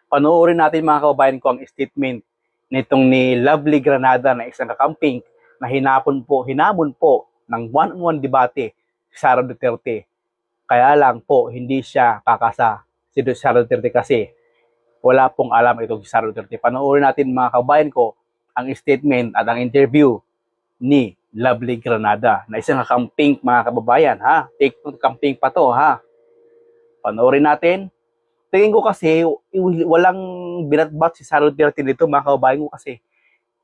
Panoorin natin mga kababayan ko ang statement nitong ni Lovely Granada na isang kakamping na hinamon po ng one-on-one debate si Sara Duterte. Kaya lang po, hindi siya kakasa si Sara Duterte kasi wala pong alam itong si Sara Duterte. Panoorin natin mga kababayan ko ang statement at ang interview ni Lovely Granada na isang kakamping mga kababayan. Ha? Take note, camping pa to ha. Panoorin natin. Tingin ko kasi walang binatbat si Sara Duterte dito mga kababayan ko kasi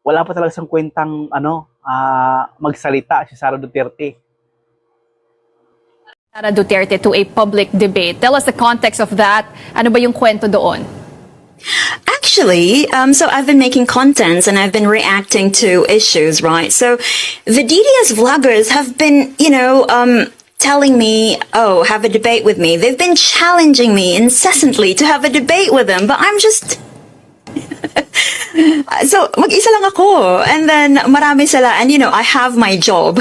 wala pa talaga siyang kwentang magsalita si Sara Duterte. Sara Duterte to a public debate. Tell us the context of that. Ano ba yung kwento doon? Actually, so I've been making contents and I've been reacting to issues, right? So the DDS vloggers have been, telling me, oh, have a debate with me. They've been challenging me incessantly to have a debate with them, but I'm just... So, mag-isa lang ako. And then, marami sila. And, I have my job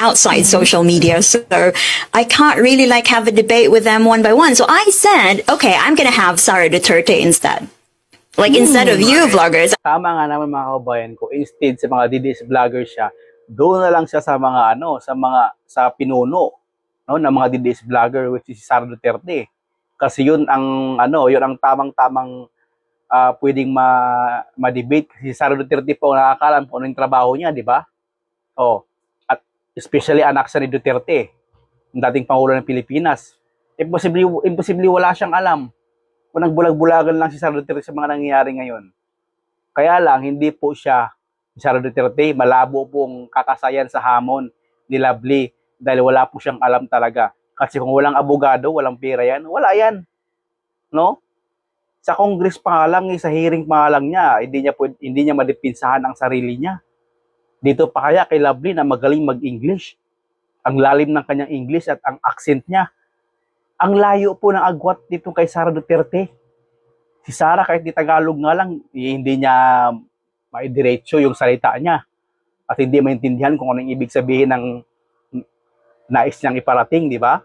outside social media. So, I can't really, have a debate with them one by one. So, I said, okay, I'm gonna have Sara Duterte instead. Instead of you vloggers. Tama nga naman mga kababayan ko. Instead sa mga DDS vlogger siya, doon na lang siya sa mga sa pinuno ng mga DDS vlogger which is si Sara Duterte. Kasi yun ang tamang-tamang pwedeng ma-debate kasi si Sara Duterte po nakakalam kung ano yung trabaho niya, di ba? Oh, at especially anak siya ni Duterte, yung dating Pangulo ng Pilipinas. Imposible wala siyang alam. Kung nagbulag-bulagan lang si Sara Duterte sa mga nangyayari ngayon. Kaya lang, hindi po siya, si Sara Duterte, malabo pong kakasayan sa hamon ni Lovely dahil wala po siyang alam talaga. Kasi kung walang abogado, walang pera yan, wala yan. No? Sa Congress pa lang, sa hearing pa lang niya, hindi niya madipinsahan ang sarili niya. Dito pa kaya kay Lovely na magaling mag-English. Ang lalim ng kanyang English at ang accent niya. Ang layo po ng agwat dito kay Sara Duterte. Si Sara kahit di Tagalog nga lang, hindi niya maidiretso yung salita niya. At hindi maintindihan kung anong ibig sabihin ng nais niyang iparating, di ba?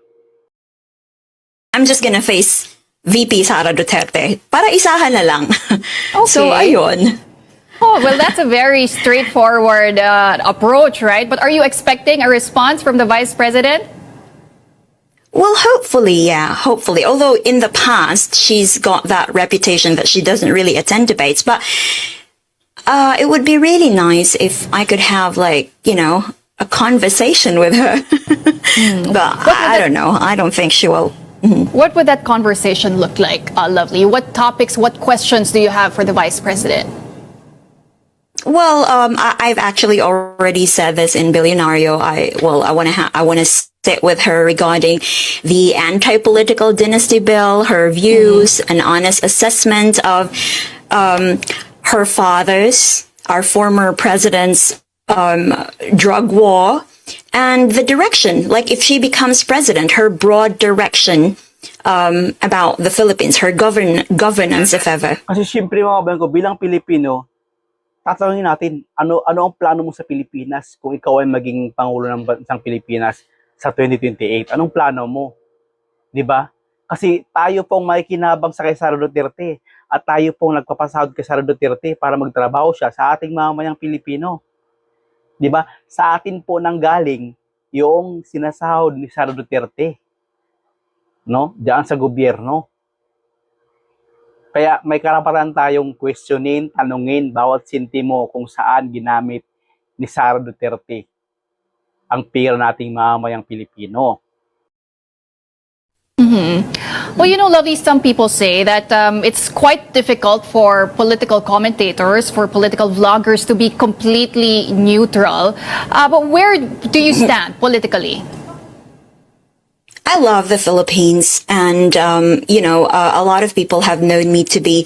I'm just gonna face VP Sara Duterte. Para isahan na lang. Okay. So, ayun. Oh, well, that's a very straightforward approach, right? But are you expecting a response from the Vice President? Well, hopefully, yeah, hopefully. Although in the past, she's got that reputation that she doesn't really attend debates. But it would be really nice if I could have, a conversation with her. But I don't know. I don't think she will. What would that conversation look like, Lovely? What topics, what questions do you have for the Vice President? Well, I've actually already said this in Billionario. I want to sit with her regarding the anti-political dynasty bill, her views, an honest assessment of her father's, our former president's drug war, and the direction. If she becomes president, her broad direction about the Philippines, her governance, if ever. Kasi siyempre mga kabayan ko, bilang Pilipino, tatanungin natin, ano ang plano mo sa Pilipinas kung ikaw ay maging Pangulo ng bansang Pilipinas sa 2028? Anong plano mo? 'Di ba? Kasi tayo pong makikinabang sa kay Sara Duterte at tayo pong nagpapasahod kay Sara Duterte para magtrabaho siya sa ating mamamayang Pilipino. 'Di ba? Sa atin po nanggaling yung sinasahod ni Sara Duterte. No? Diyan sa gobyerno. Kaya may karapatan tayong questionin, tanungin bawat sentimo kung saan ginamit ni Sara Duterte ang pera nating mamamayang Pilipino. Well, Lovely, some people say that it's quite difficult for political commentators, for political vloggers to be completely neutral. But where do you stand politically? I love the Philippines, and a lot of people have known me to be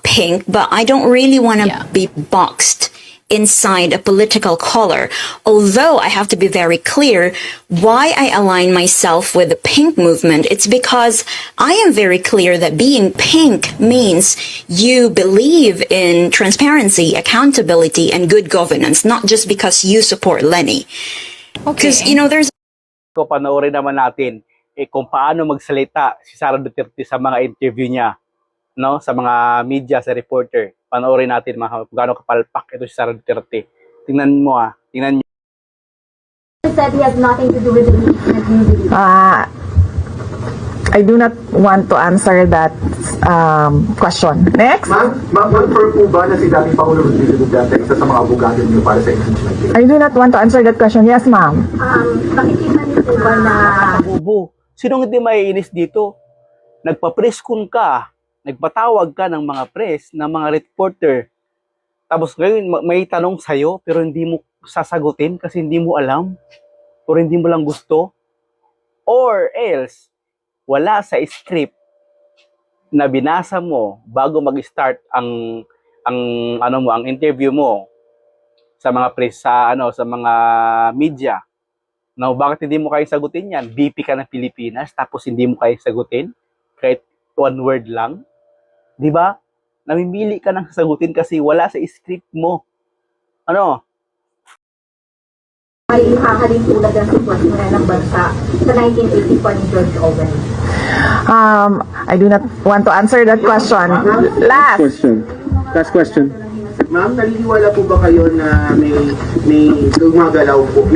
pink, but I don't really want to be boxed inside a political color. Although I have to be very clear why I align myself with the pink movement. It's because I am very clear that being pink means you believe in transparency, accountability, and good governance, not just because you support Lenny. Because, there's So, panoorin naman natin kung paano magsalita si Sara Duterte sa mga interview niya no, sa mga media, sa reporter. Panoorin natin mga kung gaano kapalpak ito si Sara Duterte. Tingnan mo tingnan niyo. Said he has nothing to do with the impeachment newly. I do not want to answer that question. Next. Ma'am, confirm po ba na si dating Pangulo Rodrigo Duterte isa sa mga abogado niyo para sa impeachment? I do not want to answer that question. Yes, ma'am. Nakikita niyo po ba na Bobo. Sinong hindi maiinis dito? Nagpa-press con ka, nagpatawag ka ng mga press, ng mga reporter. Tapos ngayon may tanong sa'yo pero hindi mo sasagutin kasi hindi mo alam or hindi mo lang gusto. Or else, wala sa script na binasa mo bago mag-start ang interview mo sa mga press sa mga media. Now, bakit hindi mo kaya sagutin yan? VP ka ng Pilipinas tapos hindi mo kaya sagutin kahit one word lang? 'Di ba? Namimili ka ng sagutin kasi wala sa script mo. may ihahalin tulad ng sitwasyon na ng bansa sa 1984 ni George Orwell? I do not want to answer that question. Last question. Ma'am, naniniwala po ba kayo na may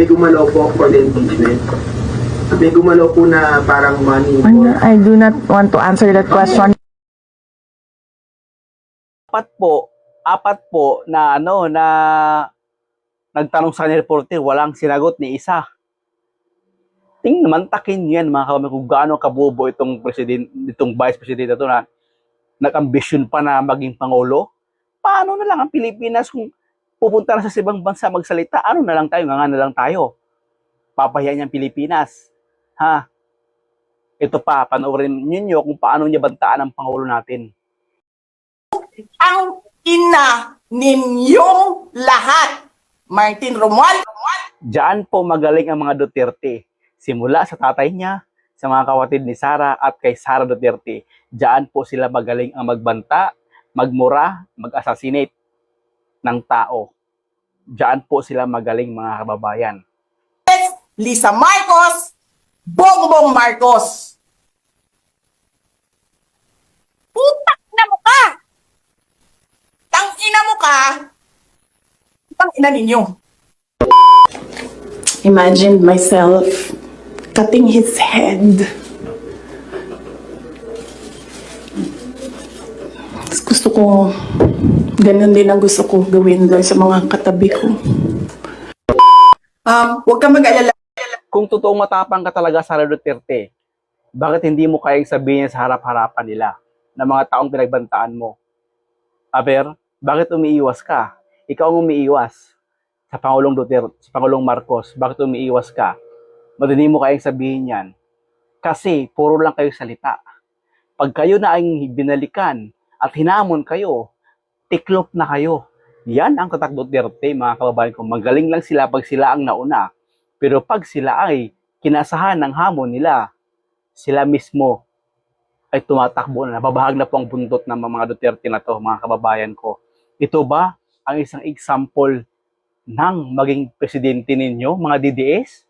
gumalaw po for the impeachment? May gumalaw po na parang money for... I do not want to answer that question. Apat po na nagtanong sa kanila reporter, walang sinagot ni isa. Tingnan naman, takin yan mga kababayan kung gaano kabobo itong vice president na ito na nag-ambisyon pa na maging pangulo. Paano na lang ang Pilipinas kung pupunta na sa ibang bansa magsalita? Ano na lang tayo? Nga na lang tayo. Papahiya niyang Pilipinas. Ha? Ito pa, panoorin ninyo kung paano niya bantaan ang pangulo natin. Ang ina ninyong lahat. Martin Romualdez. Diyan po magaling ang mga Duterte. Simula sa tatay niya, sa mga kapatid ni Sara at kay Sara Duterte. Diyan po sila magaling ang magbanta, magmura, mag-assassinate ng tao. Diyan po sila magaling mga kababayan. Lisa Marcos, Bongbong Marcos. Putak na mo ka! Tang ina mo ka! Tang ina ninyo. Imagined myself cutting his head. Gusto ko, ganun din ang gusto ko gawin doon sa mga katabi ko. Huwag kang mag-alala. Kung totoong matapang ka talaga, Sara Duterte, bakit hindi mo kayang sabihin sa harap-harapan nila na mga taong pinagbantaan mo? Aber, bakit umiiwas ka? Ikaw ang umiiwas sa Pangulong Duterte, sa Pangulong Marcos. Bakit umiiwas ka? Madali mo kayang sabihin yan. Kasi puro lang kayo salita. Pag kayo na ang binalikan at hinamon kayo, tiklop na kayo. Yan ang Tatak Duterte, mga kababayan ko. Magaling lang sila pag sila ang nauna. Pero pag sila ay kinasahan ng hamon nila, sila mismo ay tumatakbo na. Nababahag na po ang buntot ng mga Duterte na to, mga kababayan ko. Ito ba ang isang example ng maging presidente ninyo, mga DDS?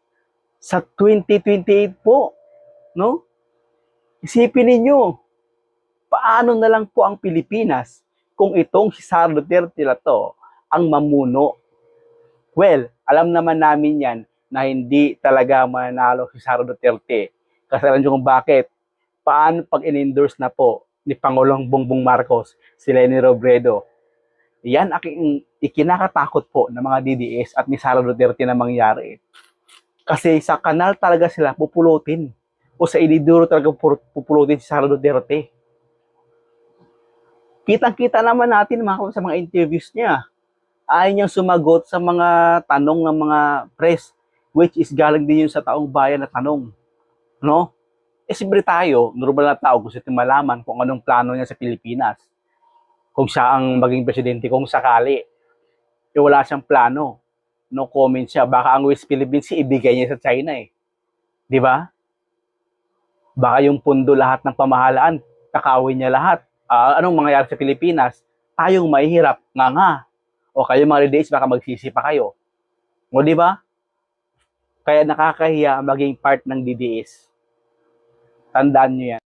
Sa 2028 po, no? Isipin ninyo, paano na lang po ang Pilipinas kung itong si Sara Duterte na to ang mamuno? Well, alam naman namin yan na hindi talaga mananalo si Sara Duterte. Kasi alam nyo kung bakit. Paano pag in-endorse na po ni Pangulong Bongbong Marcos, si Leni Robredo? Yan ang ikinakatakot po ng mga DDS at ni Sara Duterte na mangyari. Kasi sa kanal talaga sila pupulutin. O sa iniduro talaga pupulutin si Sara Duterte. Kitang-kita naman natin sa mga interviews niya. Ayaw niyang sumagot sa mga tanong ng mga press, which is galing din yun sa taong bayan na tanong. No? Siyempre tayo, normal na tao, gusto natin malaman kung anong plano niya sa Pilipinas. Kung siya ang maging presidente, kung sakali. Wala siyang plano. No comment siya. Baka ang West Philippines ibigay niya sa China eh. Di ba? Baka yung pundo lahat ng pamahalaan, kakawin niya lahat. Anong mangyayari sa Pilipinas? Tayong mahihirap, nga. O kayo mga DDS, baka magsisi pa kayo. O di ba? Kaya nakakahiya maging part ng DDS. Tandaan niyo yan.